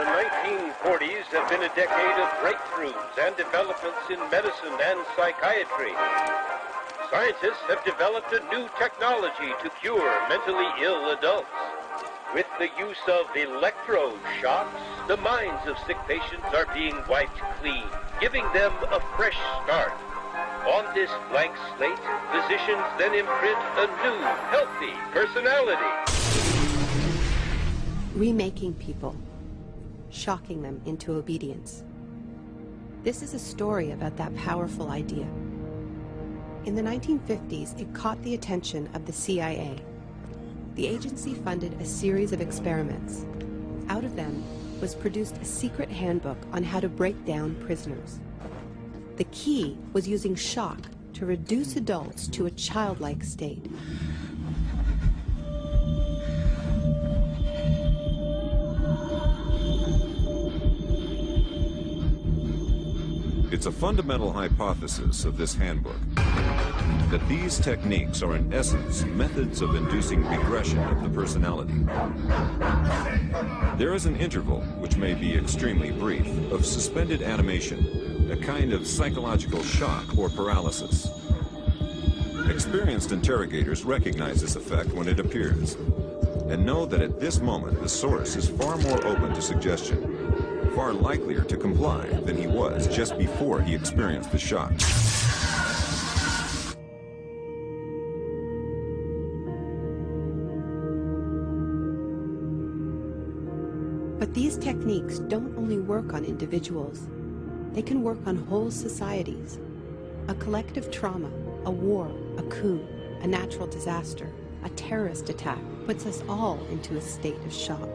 The 1940s have been a decade of breakthroughs and developments in medicine and psychiatry. Scientists have developed a new technology to cure mentally ill adults. With the use of electroshocks, the minds of sick patients are being wiped clean, giving them a fresh start. On this blank slate, physicians then imprint a new, healthy personality. Remaking people, shocking them into obedience. This is a story about that powerful idea. In the 1950s, it caught the attention of the CIA. The agency funded a series of experiments. Out of them was produced a secret handbook on how to break down prisoners. The key was using shock to reduce adults to a childlike state. It's a fundamental hypothesis of this handbook that these techniques are in essence methods of inducing regression of the personality. There is an interval, which may be extremely brief, of suspended animation, a kind of psychological shock or paralysis. Experienced interrogators recognize this effect when it appears, and know that at this moment the source is far more open to suggestion, far likelier to comply than he was just before he experienced the shock. But these techniques don't only work on individuals. They can work on whole societies. A collective trauma, a war, a coup, a natural disaster, a terrorist attack puts us all into a state of shock.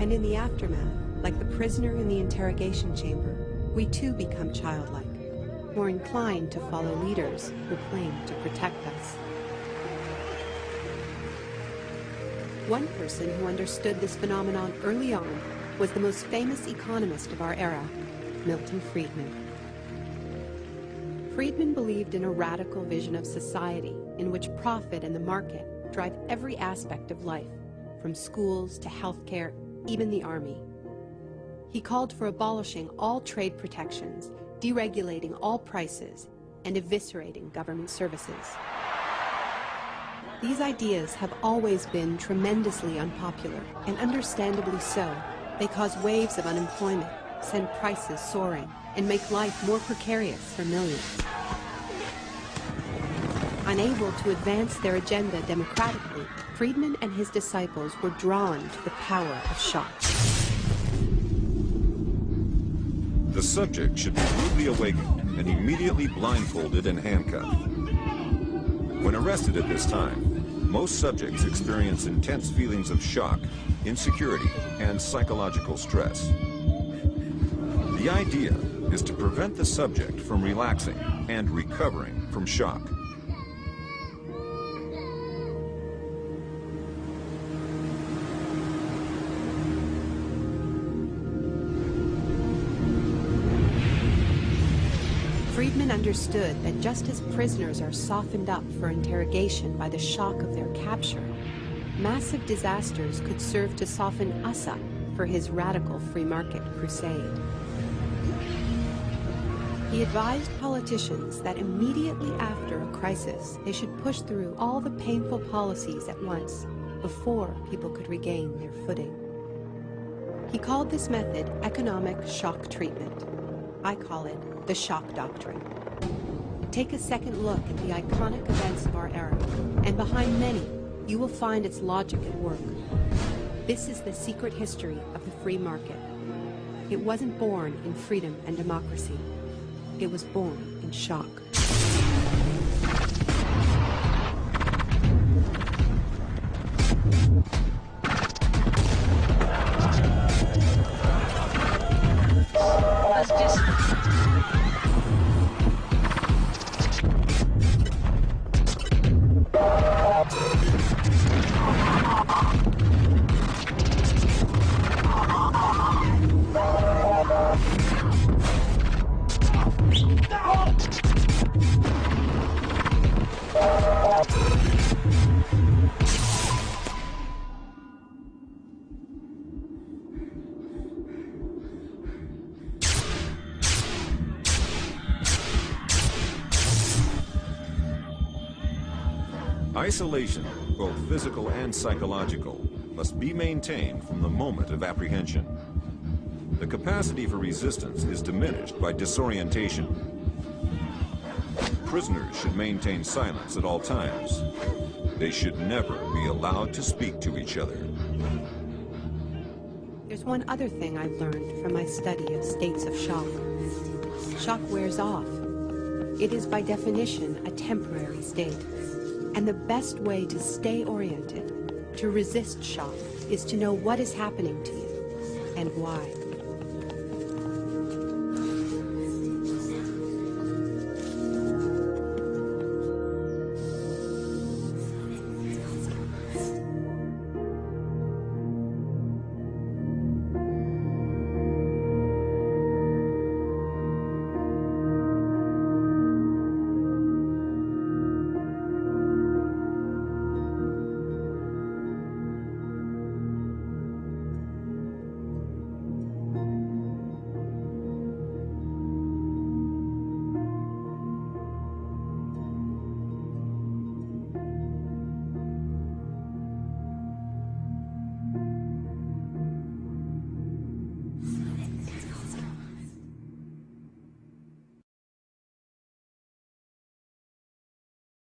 And in the aftermath, like the prisoner in the interrogation chamber, we too become childlike, more inclined to follow leaders who claim to protect us. One person who understood this phenomenon early on was the most famous economist of our era, Milton Friedman. Friedman believed in a radical vision of society in which profit and the market drive every aspect of life, from schools to healthcare, even the army. He called for abolishing all trade protections, deregulating all prices, and eviscerating government services. These ideas have always been tremendously unpopular, and understandably so. They cause waves of unemployment, send prices soaring, and make life more precarious for millions. Unable to advance their agenda democratically, Friedman and his disciples were drawn to the power of shock. The subject should be rudely awakened and immediately blindfolded and handcuffed. When arrested at this time, most subjects experience intense feelings of shock, insecurity, and psychological stress. The idea is to prevent the subject from relaxing and recovering from shock. Friedman understood that just as prisoners are softened up for interrogation by the shock of their capture, massive disasters could serve to soften us up for his radical free market crusade. He advised politicians that immediately after a crisis, they should push through all the painful policies at once before people could regain their footing. He called this method economic shock treatment. I call it the Shock Doctrine. Take a second look at the iconic events of our era, and behind many, you will find its logic at work. This is the secret history of the free market. It wasn't born in freedom and democracy. It was born in shock. Isolation, both physical and psychological, must be maintained from the moment of apprehension. The capacity for resistance is diminished by disorientation. Prisoners should maintain silence at all times. They should never be allowed to speak to each other. There's one other thing I've learned from my study of states of shock. Shock wears off. It is by definition a temporary state. And the best way to stay oriented, to resist shock, is to know what is happening to you and why.